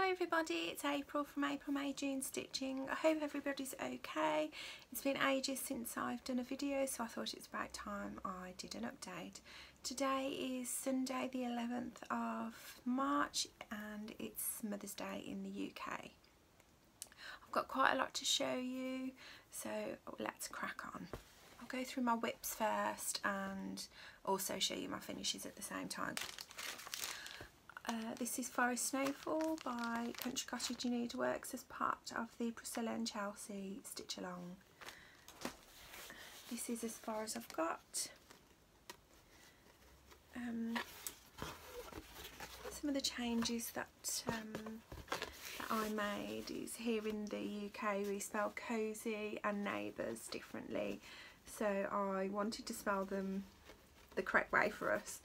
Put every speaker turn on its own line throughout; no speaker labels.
Hi everybody, it's April from April May June Stitching. I hope everybody's okay. It's been ages since I've done a video, so I thought it's about time I did an update. Today is Sunday the 11th of March and it's Mother's Day in the UK. I've got quite a lot to show you, so let's crack on. I'll go through my WIPs first and also show you my finishes at the same time. This is Forest Snowfall by Country Cottage Needleworks as part of the Priscilla and Chelsea Stitch Along. This is as far as I've got. Some of the changes that I made is here in the UK we spell cosy and neighbours differently, so I wanted to spell them the correct way for us.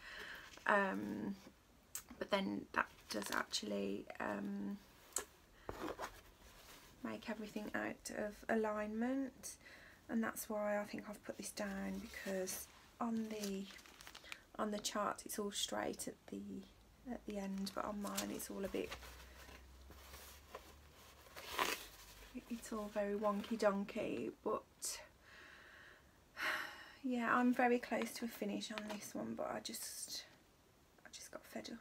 But then that does actually make everything out of alignment, and that's why I think I've put this down, because on the chart it's all straight at the end, but on mine it's all a bit, it's all very wonky donkey. But yeah, I'm very close to a finish on this one, but I just got fed up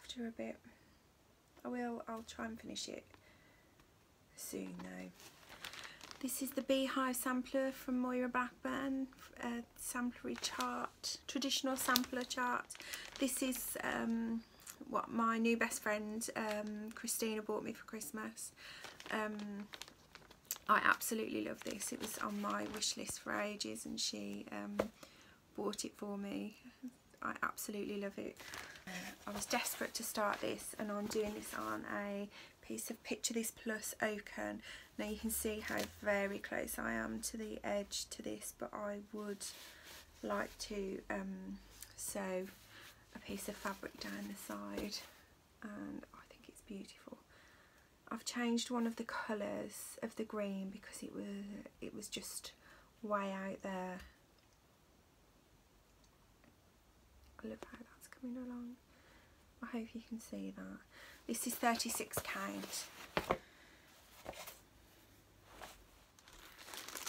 after a bit. I'll try and finish it soon though. This is the Beehive sampler from Moira Blackburn, samplery chart, traditional sampler chart. This is what my new best friend Christina bought me for Christmas. I absolutely love this. It was on my wish list for ages and she bought it for me. I absolutely love it. I was desperate to start this, and I'm doing this on a piece of Picture This Plus Oaken. Now you can see how very close I am to the edge to this, but I would like to sew a piece of fabric down the side, and I think it's beautiful. I've changed one of the colours of the green because it was just way out there. I love how that's coming along. I hope you can see that. This is 36 count.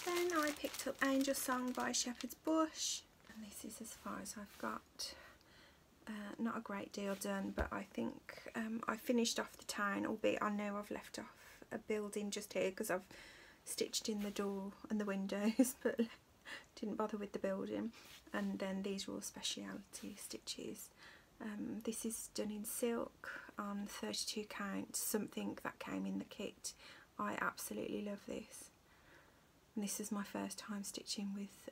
Then I picked up Angel Song by Shepherd's Bush, and this is as far as I've got. Not a great deal done, but I think I finished off the town, albeit I know I've left off a building just here because I've stitched in the door and the windows, but didn't bother with the building. And then these are all speciality stitches. This is done in silk on 32 count, something that came in the kit. I absolutely love this, and this is my first time stitching with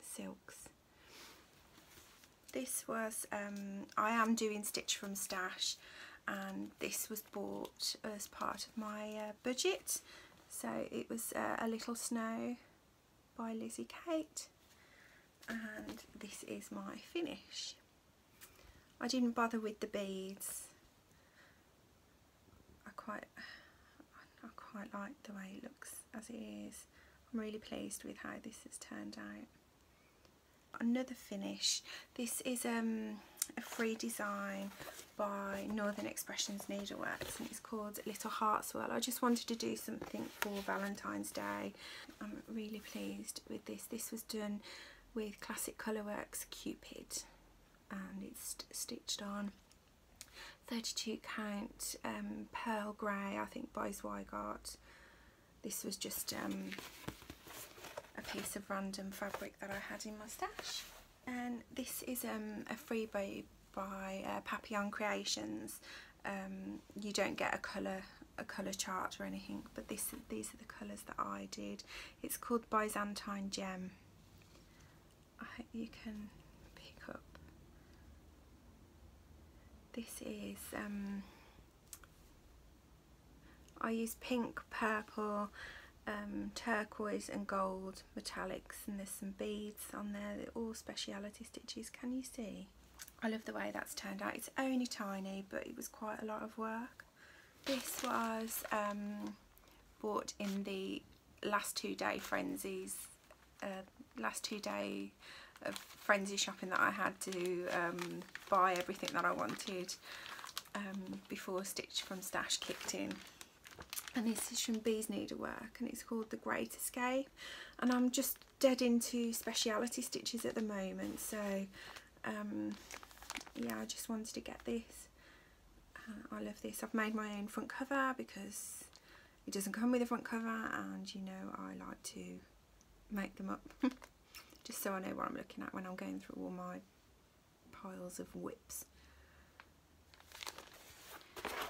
silks. This was I am doing Stitch from Stash, and this was bought as part of my budget. So it was A Little Snow by Lizzie Kate, and this is my finish. I didn't bother with the beads. I quite like the way it looks as it is. I'm really pleased with how this has turned out. Another finish. This is a free design by Northern Expressions Needleworks, and it's called Little Heartswell. I just wanted to do something for Valentine's Day. I'm really pleased with this. This was done with Classic Colourworks Cupid, and it's stitched on 32 count pearl grey, I think, by Zweigart. This was just a piece of random fabric that I had in my stash. And this is a freebie by Papillon Creations. You don't get a colour chart or anything, but these are the colours that I did. It's called Byzantine Gem. I hope you can pick up. This is I use pink, purple, turquoise and gold metallics, and there's some beads on there. They're all speciality stitches. Can you see? I love the way that's turned out. It's only tiny, but it was quite a lot of work. This was bought in the last 2 day frenzies, last 2 day of frenzy shopping that I had to buy everything that I wanted. before Stitch from Stash kicked in, and this is from Bees Needlework, and it's called The Great Escape, and I'm just dead into speciality stitches at the moment, so yeah, I just wanted to get this. I love this. I've made my own front cover because it doesn't come with a front cover, and you know I like to make them up just so I know what I'm looking at when I'm going through all my piles of WIPs.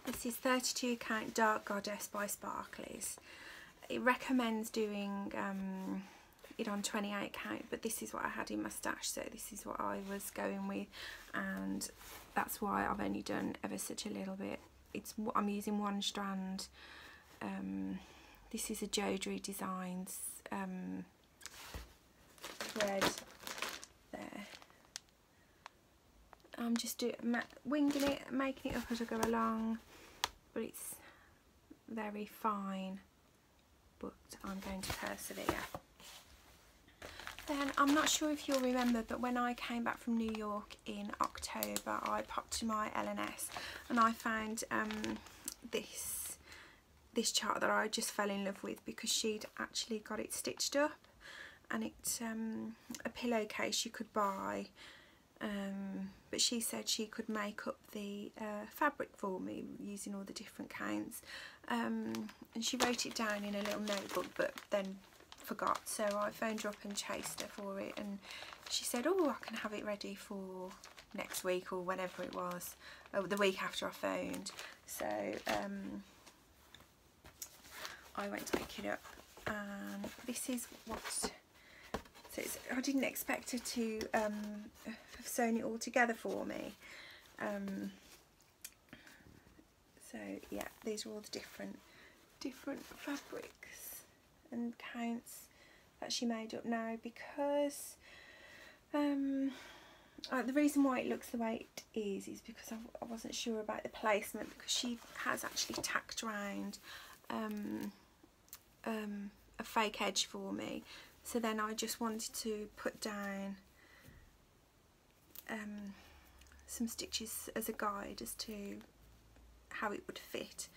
This is 32 count Dark Goddess by Sparklies. It recommends doing it on 28 count, but this is what I had in my stash, so this is what I was going with, and that's why I've only done ever such a little bit. I'm using one strand. This is a Jodrey Designs thread there. I'm just winging it, making it up as I go along, but it's very fine, but I'm going to persevere. Then I'm not sure if you'll remember, but when I came back from New York in October, I popped to my L&S and I found this chart that I just fell in love with, because she'd actually got it stitched up, and it's a pillowcase you could buy, but she said she could make up the fabric for me using all the different counts, and she wrote it down in a little notebook but then forgot, so I phoned her up and chased her for it, and she said, oh, I can have it ready for next week or whenever it was, the week after I phoned. So I went to pick it up, and this is what, so I didn't expect her to have sewn it all together for me. So yeah, these are all the different fabrics and counts that she made up now, because the reason why it looks the way it is because I wasn't sure about the placement, because she has actually tacked around a fake edge for me, so then I just wanted to put down some stitches as a guide as to how it would fit.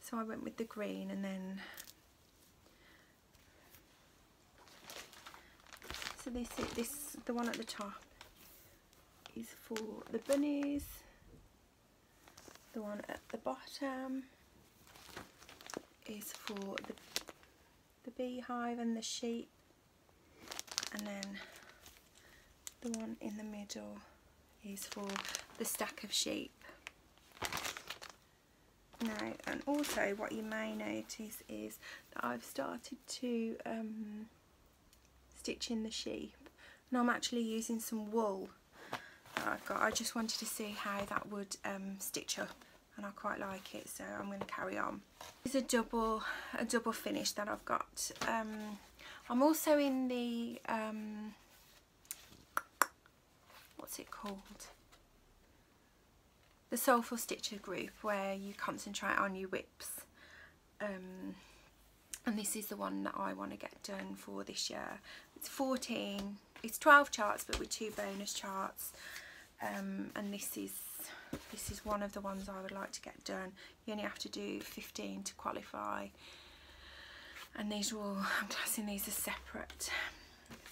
So I went with the green, and then so this the one at the top is for the bunnies, the one at the bottom is for the beehive and the sheep, and then the one in the middle is for the stack of sheep. Now, and also what you may notice is that I've started to stitch in the sheep, and I'm actually using some wool that I've got. I just wanted to see how that would stitch up, and I quite like it, so I'm going to carry on. This is a double finish that I've got. I'm also in the what's it called? The Soulful Stitcher group, where you concentrate on your WIPs. And this is the one that I want to get done for this year. It's 12 charts, but with 2 bonus charts. And this is one of the ones I would like to get done. You only have to do 15 to qualify, and these are all, I'm classing these as separate.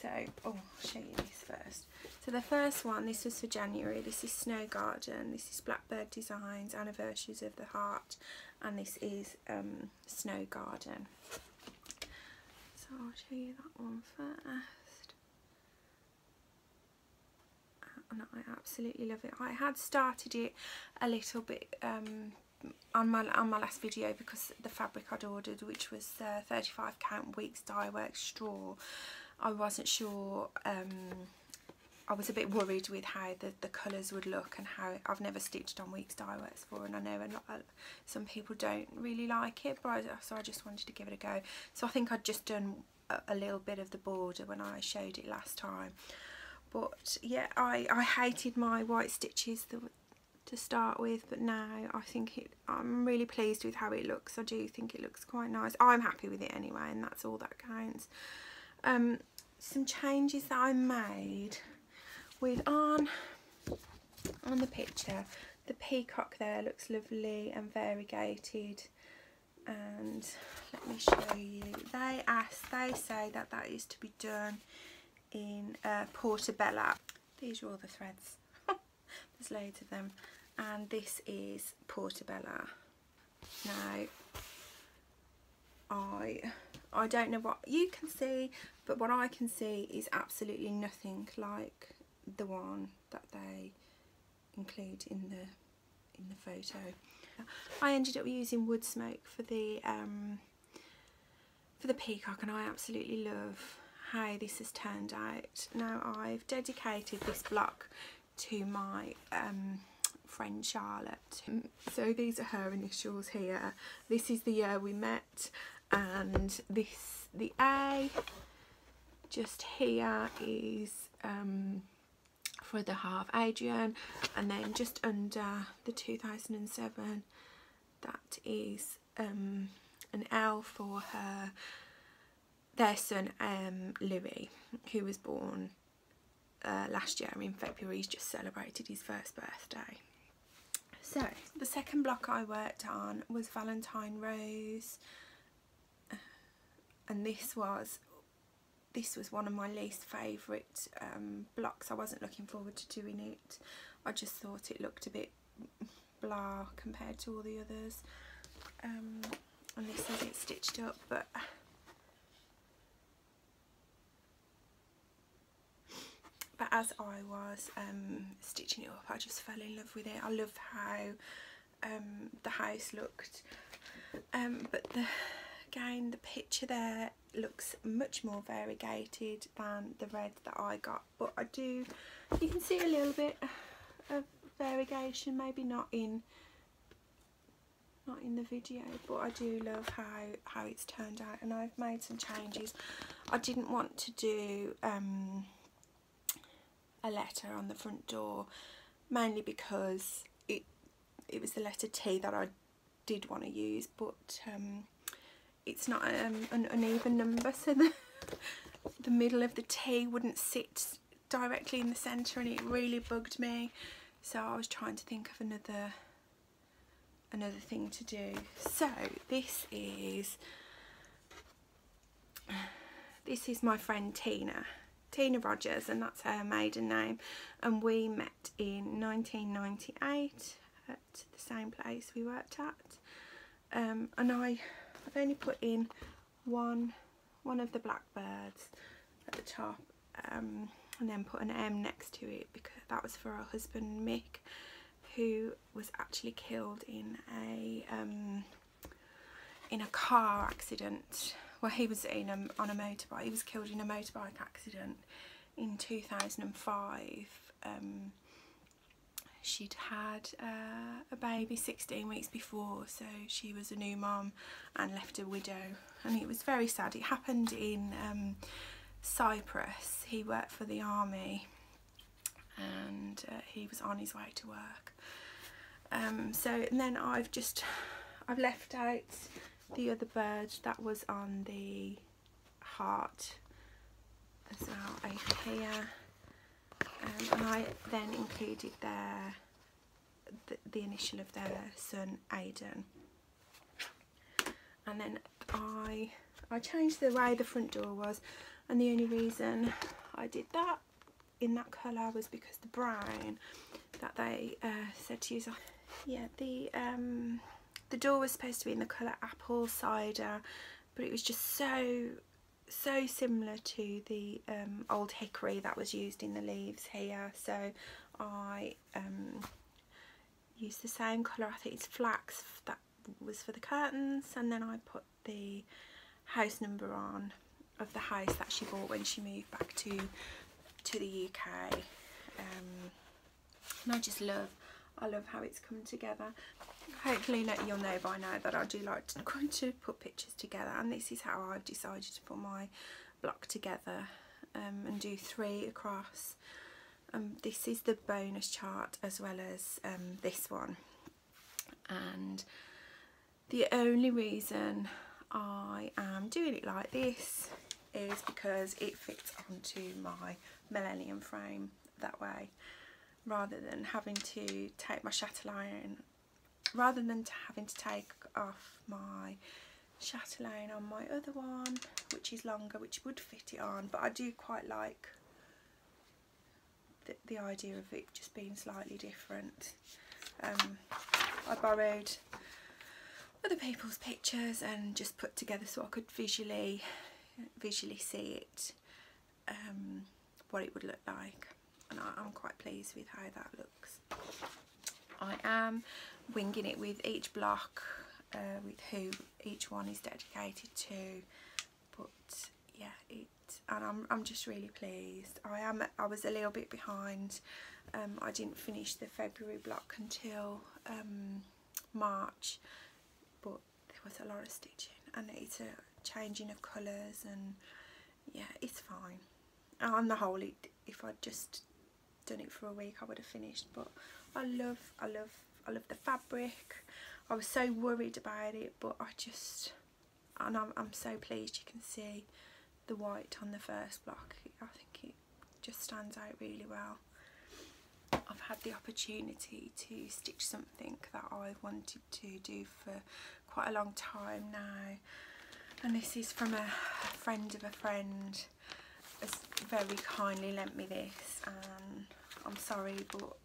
So I'll show you this first. So the first one, this was for January. This is Snow Garden. This is Blackbird Designs Anniversaries of the Heart, and this is Snow Garden. So I'll show you that one first. And I absolutely love it. I had started it a little bit on my last video, because the fabric I'd ordered, which was 35 count Weeks Dye Works straw, I wasn't sure. I was a bit worried with how the colours would look, and how I've never stitched on Weeks Dye Works before, and I know some people don't really like it, but so I just wanted to give it a go. So I think I'd just done a little bit of the border when I showed it last time. But yeah, I hated my white stitches to start with, but now I think I'm really pleased with how it looks. I do think it looks quite nice. I'm happy with it anyway, and that's all that counts. Some changes that I made with on the picture, the peacock there looks lovely and variegated. And let me show you, they say that that is to be done in portobello. These are all the threads. There's loads of them, and this is portobello. Now I don't know what you can see, but what I can see is absolutely nothing like the one that they include in the photo. I ended up using wood smoke for the peacock, and I absolutely love how this has turned out. Now I've dedicated this block to my friend Charlotte. So these are her initials here. This is the year we met, and the A just here is for the half Adrian, and then just under the 2007 that is an L for their son Louis, who was born last year in February. He's just celebrated his first birthday. So the second block I worked on was Valentine Rose, and this was one of my least favourite blocks. I wasn't looking forward to doing it. I just thought it looked a bit blah compared to all the others. And this has it stitched up, but as I was stitching it up, I just fell in love with it. I love how the house looked, but again the picture there looks much more variegated than the red that I got, but you can see a little bit of variegation, maybe not in the video, but I do love how it's turned out, and I've made some changes. I didn't want to do a letter on the front door, mainly because it was the letter T that I did want to use, but it's not an uneven number, so the middle of the T wouldn't sit directly in the centre, and it really bugged me. So I was trying to think of another thing to do. So this is my friend Tina Rogers, and that's her maiden name, and we met in 1998 at the same place we worked at, and I've only put in one of the blackbirds at the top, and then put an M next to it, because that was for her husband Mick, who was actually killed in a car accident. Well, he was on a motorbike. He was killed in a motorbike accident in 2005. She'd had a baby 16 weeks before, so she was a new mum and left a widow, and it was very sad. It happened in Cyprus. He worked for the army, and he was on his way to work. And then I've left out the other bird that was on the heart as well over here, and I then included the initial of their son Aidan, and then I changed the way the front door was, and the only reason I did that in that colour was because the brown that they said to use, yeah, the door was supposed to be in the colour apple cider, but it was just so similar to the old hickory that was used in the leaves here, so I used the same colour. I think it's flax that was for the curtains, and then I put the house number on of the house that she bought when she moved back to the UK, and I just love how it's come together. Hopefully you'll know by now that I do like to put pictures together, and this is how I've decided to put my block together, and do 3 across. This is the bonus chart as well as this one, and the only reason I am doing it like this is because it fits onto my millennium frame that way. rather than having to take my chatelaine, rather than having to take off my chatelaine on my other one, which is longer, which would fit it on, but I do quite like the idea of it just being slightly different. I borrowed other people's pictures and just put together so I could visually see it, what it would look like, and I'm quite pleased with how that looks. I am winging it with each block, with who each one is dedicated to, but yeah, and I'm just really pleased. I was a little bit behind. I didn't finish the February block until March, but there was a lot of stitching and it's a changing of colours, and yeah, it's fine. On the whole, if I'd just done it for a week I would have finished, but I love the fabric. I was so worried about it, but I'm so pleased. You can see the white on the first block. I think it just stands out really well. I've had the opportunity to stitch something that I've wanted to do for quite a long time now, and this is from a friend of a friend has very kindly lent me this, and I'm sorry, but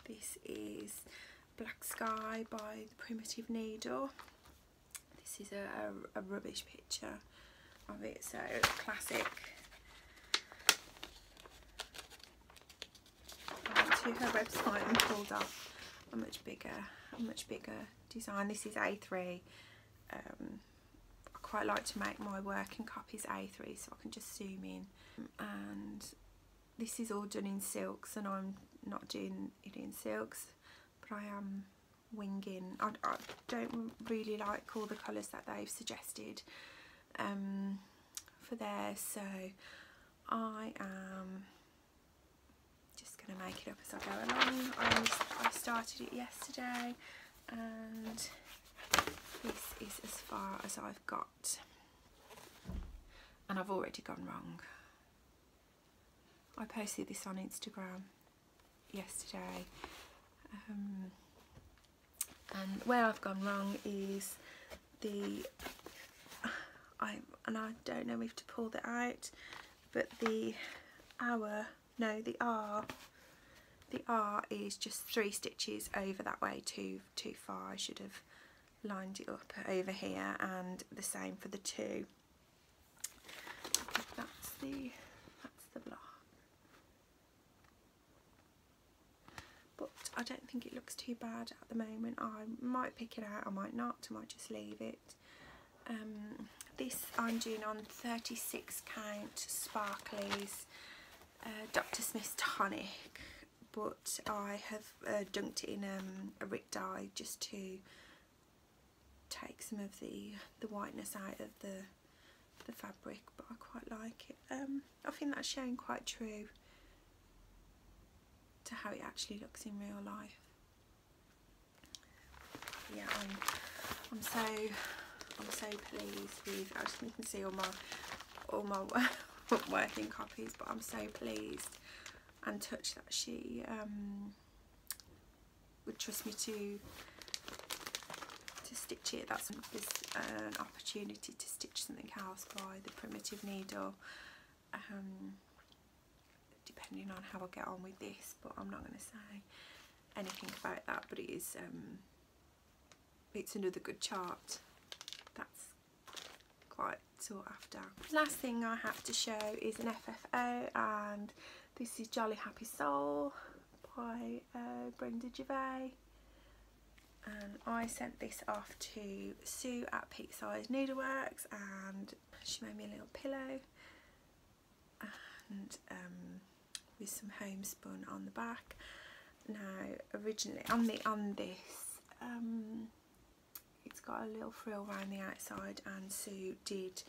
this is Black Sky by the Primitive Needle. This is a rubbish picture of it, so classic. I went to her website and pulled off a much bigger design. This is A3. I quite like to make my working copies A3 so I can just zoom in, and this is all done in silks, and I'm not doing it in silks, but I am winging. I don't really like all the colours that they've suggested for there, so I am just going to make it up as I go along. I started it yesterday, and this is as far as I've got, and I've already gone wrong. I posted this on Instagram yesterday, and where I've gone wrong is I don't know if to pull that out, but the R is just 3 stitches over that way too far. I should have lined it up over here, and the same for the 2. That's the block. But I don't think it looks too bad at the moment. I might pick it out, I might not, I might just leave it. This I'm doing on 36 count sparklies, Dr. Smith's tonic, but I have dunked it in a Rick dye just to take some of the whiteness out of the fabric, but I quite like it. I think that's showing quite true to how it actually looks in real life. Yeah, I'm so pleased with. I just, you can see all my working copies, but I'm so pleased and touched that she would trust me to stitch it. There's an opportunity to stitch something else by the Primitive Needle, depending on how I get on with this, but I'm not going to say anything about that. But it is it's another good chart that's quite sought after. Last thing I have to show is an FFO, and this is Jolly Happy Soul by Brenda Gervais, and I sent this off to Sue at Peak Size Needleworks, and she made me a little pillow and with some homespun on the back. Now originally on this it's got a little frill around the outside, and Sue did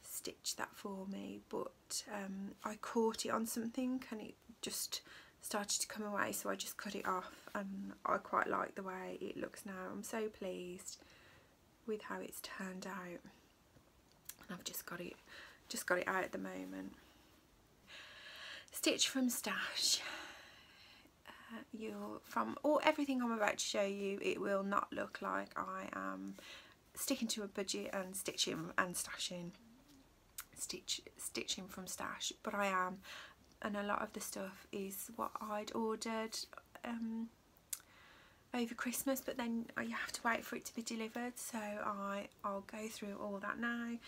stitch that for me, but I caught it on something and it just started to come away, so I just cut it off, and I quite like the way it looks now. I'm so pleased with how it's turned out, and I've just got it out at the moment. Stitch from Stash. everything I'm about to show you, it will not look like I am sticking to a budget and stitching and stashing, stitching from stash, but I am, and a lot of the stuff is what I'd ordered over Christmas, but then you have to wait for it to be delivered, so I'll go through all that now.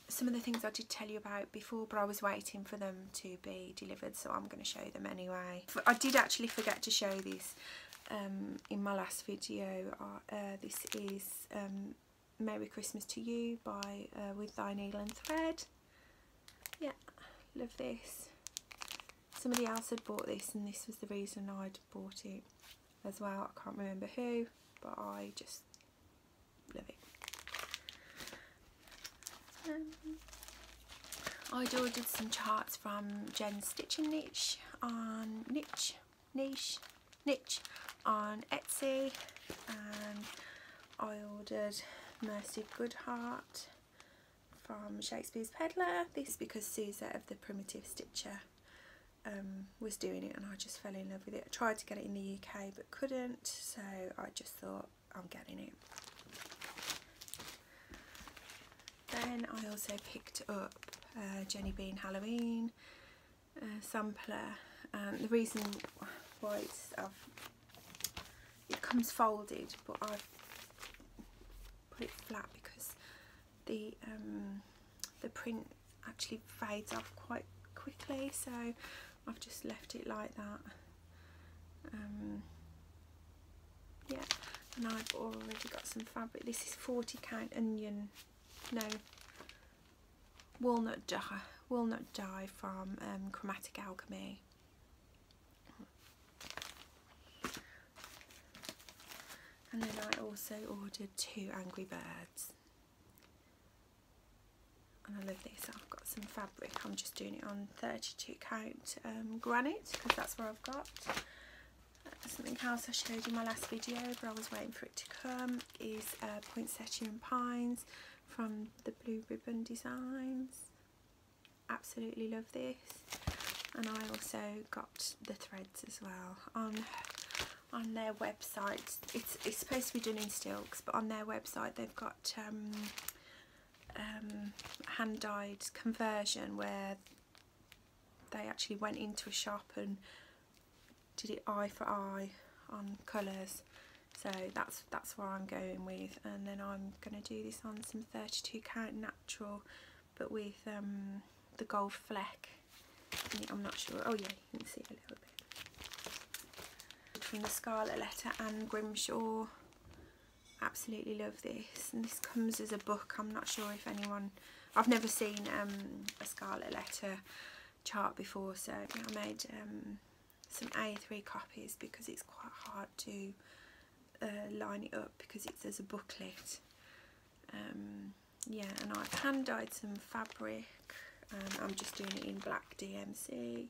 Some of the things I did tell you about before, but I was waiting for them to be delivered, so I'm going to show them anyway. I did actually forget to show this in my last video. This is Merry Christmas to You by With Thy Needle and Thread. Yeah, love this. Somebody else had bought this, and this was the reason I'd bought it as well. I can't remember who, but I just love it. I'd ordered some charts from Jen's Stitching Niche on Niche on Etsy, and I ordered Mercy Goodheart from Shakespeare's Peddler. This because Suzette of the Primitive Stitcher was doing it, and I just fell in love with it. I tried to get it in the UK but couldn't, so I just thought I'm getting it. Then I also picked up Jenny Bean Halloween sampler, and the reason why it comes folded, but I've put it flat because the print actually fades off quite quickly, so I've just left it like that. Yeah, and I've already got some fabric. This is 40 count walnut dye from Chromatic Alchemy. And then I also ordered 2 Angry Birds, and I love this. I've got some fabric, I'm just doing it on 32 count granite because that's where I've got. Something else I showed you in my last video, but I was waiting for it to come, is Poinsettia and Pines from the Blue Ribbon Designs. Absolutely love this. And I also got the threads as well on their website. It's supposed to be done in silks, but on their website they've got hand dyed conversion where they actually went into a shop and did it eye for eye on colours. So that's what I'm going with, and then I'm going to do this on some 32 count natural, but with the gold fleck in it. I'm not sure. Oh yeah, you can see a little bit. From the Scarlet Letter and Grimshaw. Absolutely love this, and this comes as a book. I'm not sure if anyone, I've never seen a Scarlet Letter chart before, so yeah, I made some A3 copies because it's quite hard to line it up because it's as a booklet. Yeah, and I've hand dyed some fabric. I'm just doing it in black DMC.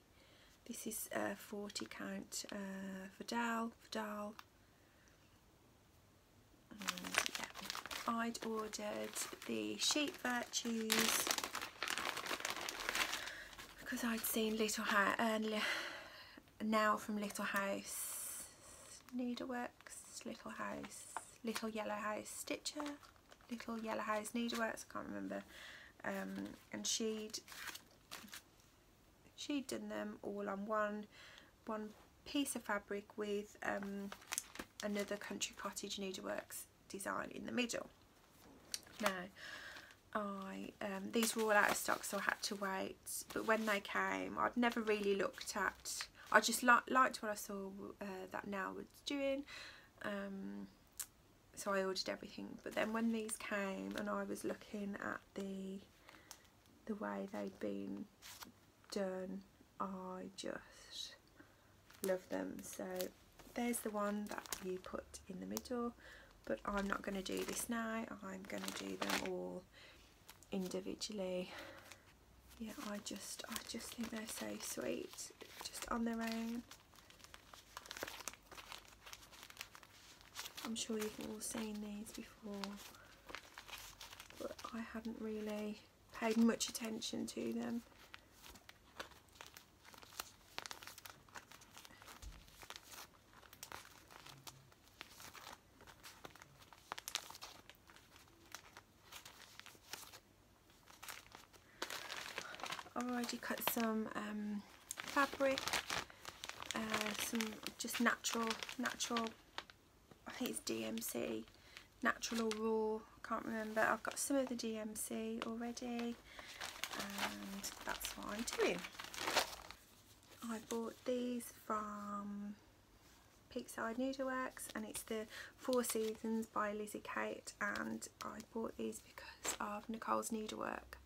This is 40 count Vidal. Yeah, I'd ordered the Sheep Virtues because I'd seen now from Little House Needleworks, Little Yellow House Stitcher, Little Yellow House Needleworks, I can't remember, and she'd done them all on one piece of fabric with another Country Cottage Needleworks design in the middle. Now these were all out of stock, so I had to wait, but when they came I'd never really looked at, I just liked what I saw that Now was doing, so I ordered everything. But then when these came and I was looking at the way they'd been done, I just love them. So there's the one that you put in the middle, but I'm not going to do this now. I'm going to do them all individually. Yeah, I just think they're so sweet, just on their own. I'm sure you've all seen these before, but I hadn't really paid much attention to them. I've already cut some fabric, some just natural, I think it's DMC, natural or raw, can't remember. I've got some of the DMC already, and that's what I'm doing. I bought these from Peakside Needleworks, and it's the 4 Seasons by Lizzie Kate, and I bought these because of Nicole's needlework.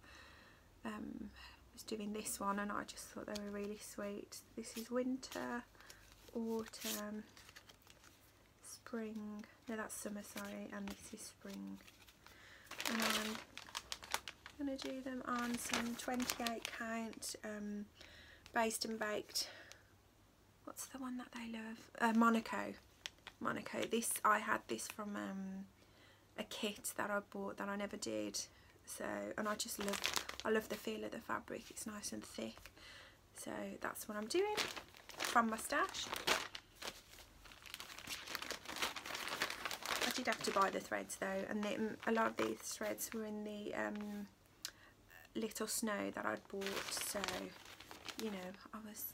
Was doing this one and I just thought they were really sweet. This is winter, autumn, spring, no that's summer, sorry, and this is spring. And I'm going to do them on some 28 count based and baked, what's the one that they love? Monaco. This, I had this from a kit that I bought that I never did. So, and I love the feel of the fabric, it's nice and thick. So that's what I'm doing from my stash. I did have to buy the threads though, and a lot of these threads were in the little snow that I'd bought, so you know, I was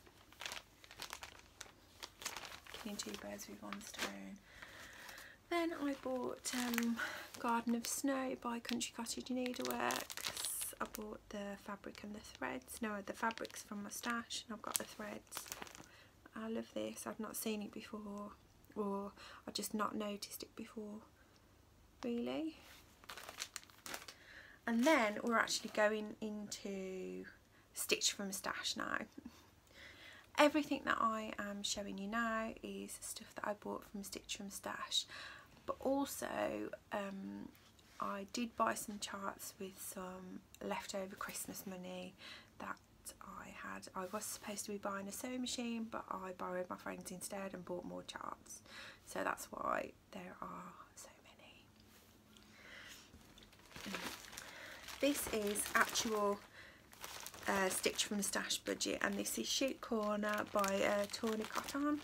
killing 2 birds with 1 stone. Then I bought Garden of Snow by Country Cottage Needleworks. I bought the fabric and the threads. No, the fabric's from my stash and I've got the threads. I love this. I've not seen it before, or I've just not noticed it before, really. And then we're actually going into Stitch from Stash now. Everything that I am showing you now is stuff that I bought from Stitch from Stash, but also I did buy some charts with some leftover Christmas money that I had. I was supposed to be buying a sewing machine, but I borrowed my friend's instead and bought more charts, so that's why there are so many. This is actual Stitch from the Stash budget, and this is Chic Corner by Tawny Cotton,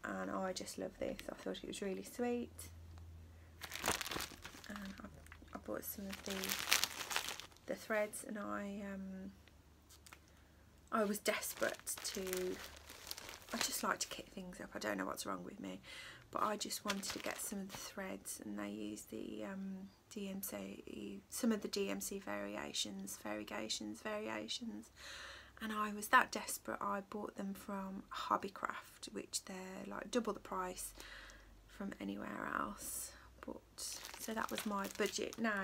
and I just love this. I thought it was really sweet, and I bought some of the threads, and I was desperate to, I just like to kit things up, I don't know what's wrong with me, but I just wanted to get some of the threads, and they use the DMC, some of the DMC variations, and I was that desperate I bought them from Hobbycraft, which they're like double the price from anywhere else. But so that was my budget. Now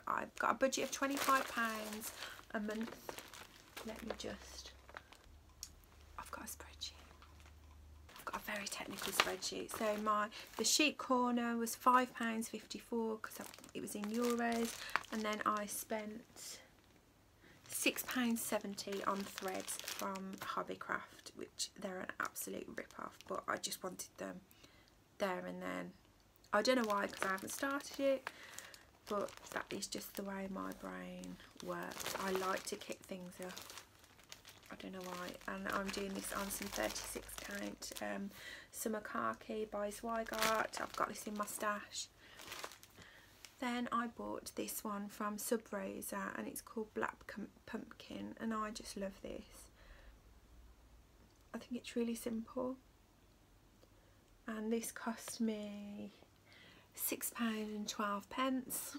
I've got a budget of £25 a month. Let me just, I've got a spreadsheet. A very technical spreadsheet. So the Chic Corner was £5.54 because it was in euros, and then I spent £6.70 on threads from Hobbycraft, which they're an absolute rip-off, but I just wanted them there and then. I don't know why, because I haven't started it, but that is just the way my brain works. I like to kit things up. I don't know why. And I'm doing this on some 36 count Summer Khaki by Zweigart. I've got this in my stash. Then I bought this one from Sub Rosa, and it's called Black Pumpkin, and I just love this. I think it's really simple, and this cost me £6.12.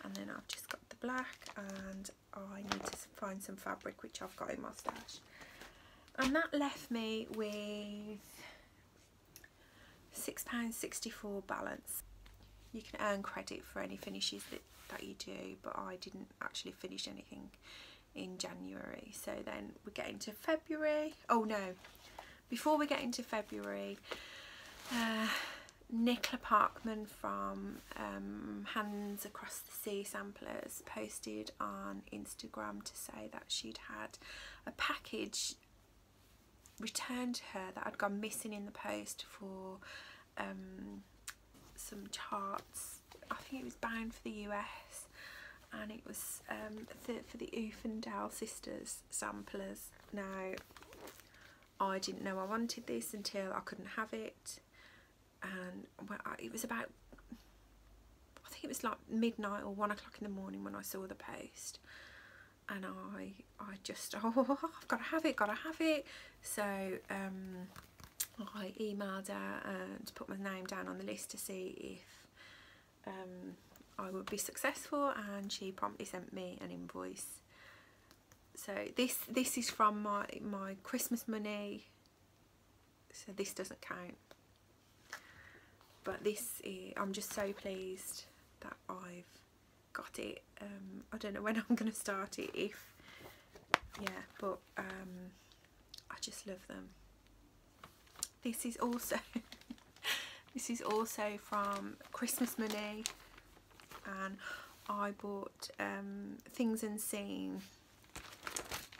And then I've just got the black, and I need to find some fabric, which I've got in my stash, and that left me with £6.64 balance. You can earn credit for any finishes that you do, but I didn't actually finish anything in January. So then we get into February. Oh no, before we get into February, Nicola Parkman from Hands Across the Sea Samplers posted on Instagram to say that she'd had a package returned to her that had gone missing in the post for some charts. I think it was bound for the US, and it was for the Uffendale Sisters samplers. Now, I didn't know I wanted this until I couldn't have it, and well, it was about, I think it was like midnight or 1 o'clock in the morning when I saw the post, and I just, oh, I've got to have it. So I emailed her and put my name down on the list to see if I would be successful, and she promptly sent me an invoice. So this is from my Christmas money, so this doesn't count. But this is, I'm just so pleased that I've got it. I don't know when I'm going to start it, if, yeah, but I just love them. This is also this is also from Christmas money, and I bought Things Unseen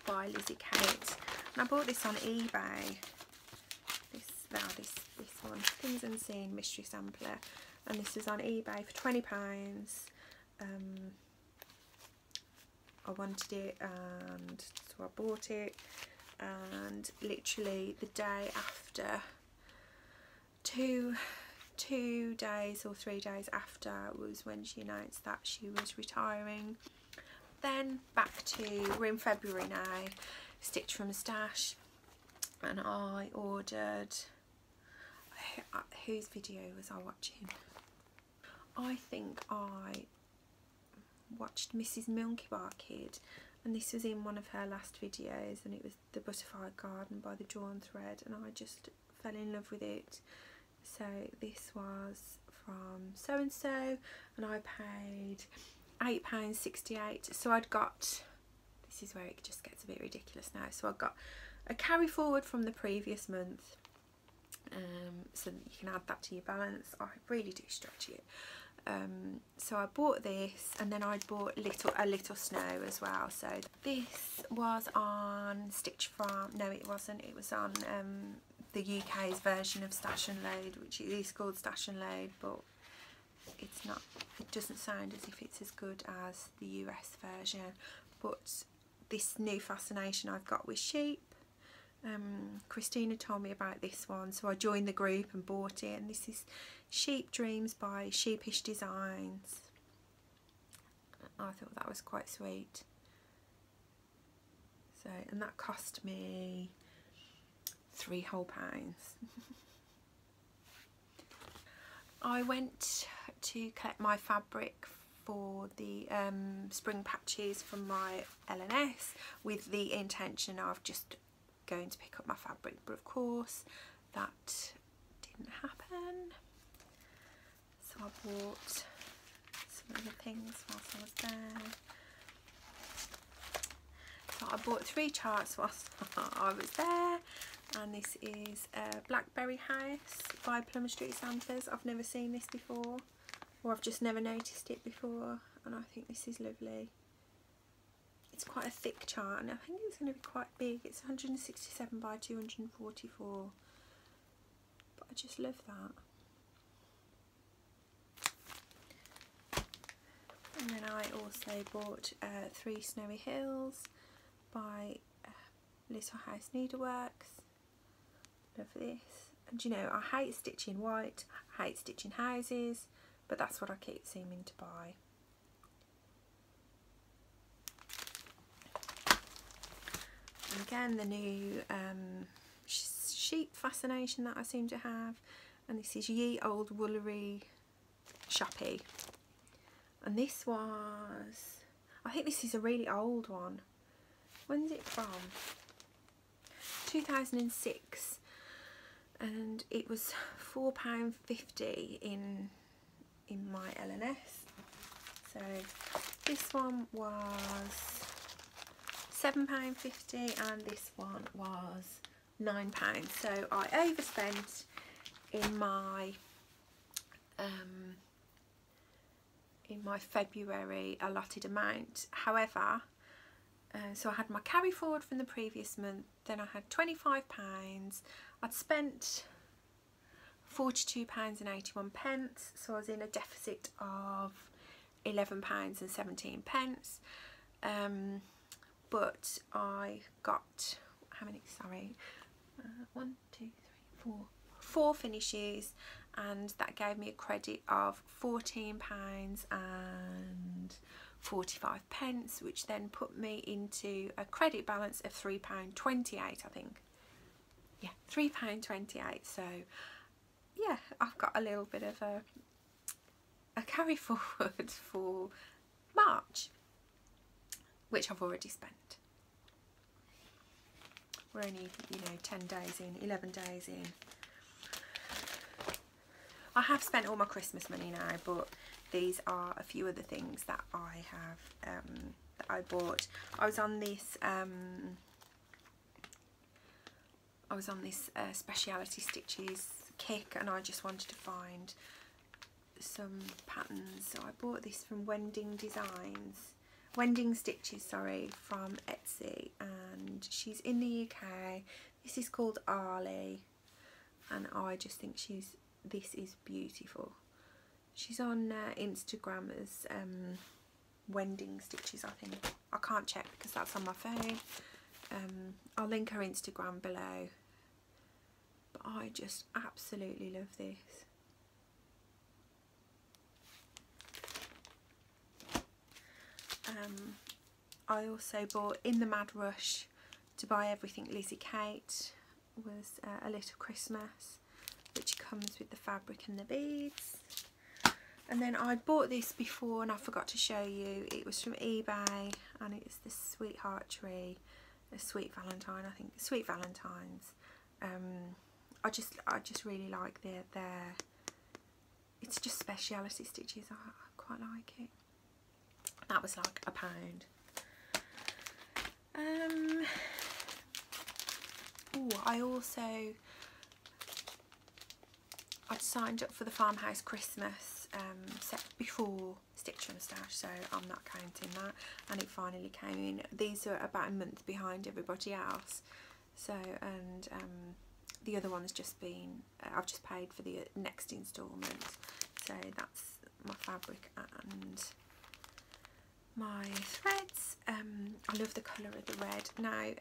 by Lizzie Kate, and I bought this on eBay. This one, Things Unseen mystery sampler, and this is on eBay for £20. I wanted it, and so I bought it, and literally the day after, two days or 3 days after, was when she announced that she was retiring. Then back to, we're in February now, Stitch from Stash, and I ordered, whose video was I watching? I think I watched Mrs. Monkey Bar Kid, and this was in one of her last videos, and it was the Butterfly Garden by the Drawn Thread, and I just fell in love with it. So this was from so and so, and I paid £8.68. So I'd got, this is where it just gets a bit ridiculous now, so I got a carry forward from the previous month, so that you can add that to your balance. I really do stretch it. So I bought this, and then I bought a little snow as well. So this was on Stitch From, no it wasn't, it was on the UK's version of Stash and Load, which is called Stash and Load, but it's not, it doesn't sound as if it's as good as the US version. But this new fascination I've got with sheep, Christina told me about this one, so I joined the group and bought it, and this is Sheep Dreams by Sheepish Designs. I thought that was quite sweet. So, and that cost me £3 whole. I went to collect my fabric for the spring patches from my LNS with the intention of just going to pick up my fabric, but of course that didn't happen. So I bought some other things whilst I was there. So I bought 3 charts whilst I was there, and this is Blackberry House by Plum Street Samplers. I've never seen this before, or I've just never noticed it before, and I think this is lovely. It's quite a thick chart, and I think it's going to be quite big. It's 167 by 244, but I just love that. And then I also bought 3 Snowy Hills by Little House Needleworks. Love this. And you know, I hate stitching white, I hate stitching houses, but that's what I keep seeming to buy. And again, the new sheep fascination that I seem to have, and this is Ye Old Woolery Shoppy, and this was, I think this is a really old one. When's it from? 2006, and it was £4.50 in my LNS. So this one was £7.50, and this one was £9. So I overspent in my February allotted amount. However, so I had my carry forward from the previous month, then I had £25. I'd spent £42.81, so I was in a deficit of £11.17. But I got, how many, sorry, 1, 2, 3, 4 finishes, and that gave me a credit of £14.45, which then put me into a credit balance of £3.28, I think. Yeah, £3.28. So yeah, I've got a little bit of a carry forward for March, which I've already spent. We're only, you know, 10 days in, 11 days in. I have spent all my Christmas money now, but these are a few of the things that I have that I bought. I was on this Speciality Stitches kick, and I just wanted to find some patterns, so I bought this from Wending Stitches, sorry, from Etsy, and she's in the UK. This is called Arlie, and I just think this is beautiful. She's on Instagram as Wending Stitches, I think. I can't check because that's on my phone. I'll link her Instagram below, but I just absolutely love this. I also bought In the Mad Rush to Buy Everything Lizzie Kate, was A Little Christmas, which comes with the fabric and the beads. And then I bought this before and I forgot to show you. It was from eBay, and it's the Sweetheart Tree, a Sweet Valentine, I think, Sweet Valentines. I just really like their it's just Speciality Stitches. I quite like it. That was like £1. I'd signed up for the Farmhouse Christmas set before Stitch and Stash, so I'm not counting that, and it finally came in. These are about a month behind everybody else, so, and the other one's just been, I've just paid for the next instalment, so that's my fabric and my threads. I love the colour of the red. Now, I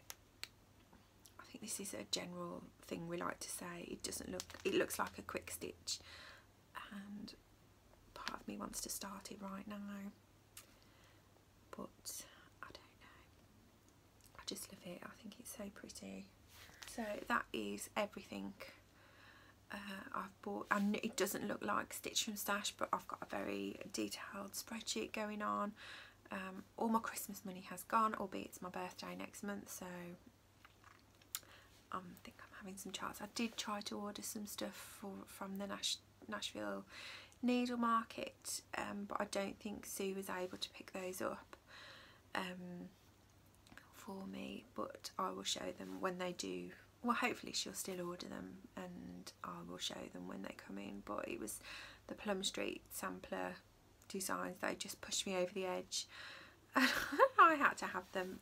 think this is a general thing we like to say. It looks like a quick stitch, and part of me wants to start it right now, but I don't know. I just love it. I think it's so pretty. So that is everything I've bought, and it doesn't look like Stitch from Stash, but I've got a very detailed spreadsheet going on. All my Christmas money has gone, albeit it's my birthday next month, so I think I'm having some charts. I did try to order some stuff from the Nashville Needle Market, but I don't think Sue was able to pick those up for me, but I will show them when they do. Well, hopefully she'll still order them and I will show them when they come in. But it was the Plum Street sampler designs, they just pushed me over the edge, and I had to have them,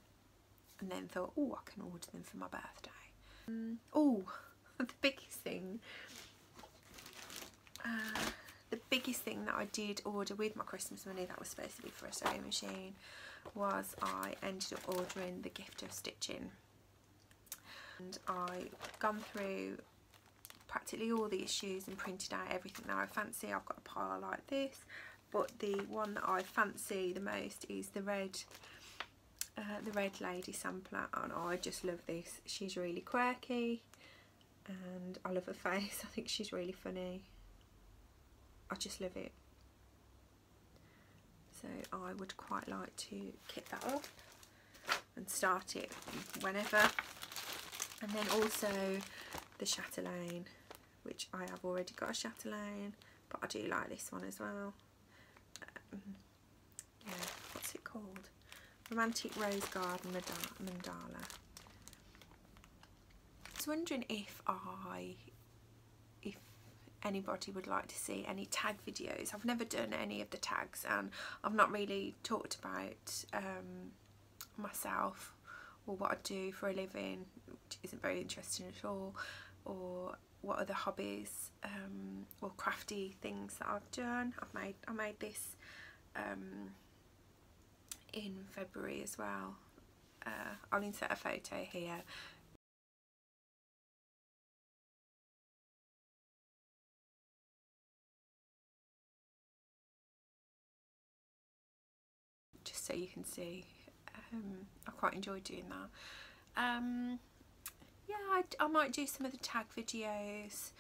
and then thought, oh, I can order them for my birthday. Oh, the biggest thing that I did order with my Christmas money that was supposed to be for a sewing machine was I ended up ordering the gift of stitching. And I've gone through practically all the issues and printed out everything that I fancy. I've got a pile like this, but the one that I fancy the most is the red lady sampler, and I just love this. She's really quirky and I love her face. I think she's really funny. I just love it. So I would quite like to kit that up and start it whenever. And then also the chatelaine, which I have already got a chatelaine, but I do like this one as well. Yeah, what's it called? Romantic Rose Garden Mandala. I was wondering if anybody would like to see any tag videos. I've never done any of the tags, and I've not really talked about myself or what I do for a living, which isn't very interesting at all, or what other hobbies or crafty things that I've done. I made this in February as well. I'll insert a photo here. just so you can see. I quite enjoy doing that. Yeah, I might do some of the tag videos,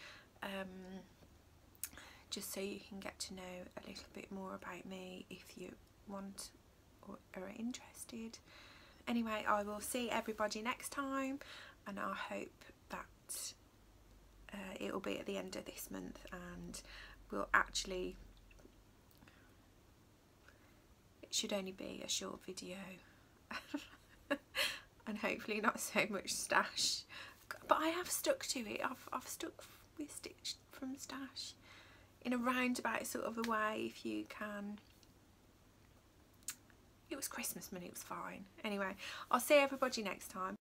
just so you can get to know a little bit more about me if you want or are interested. Anyway, I will see everybody next time, and I hope that it will be at the end of this month, and we'll actually, it should only be a short video and hopefully not so much stash, but I have stuck to it. I've stuck with Stitch from Stash in a roundabout sort of a way, if you can. It was Christmas money, it was fine. Anyway, I'll see everybody next time.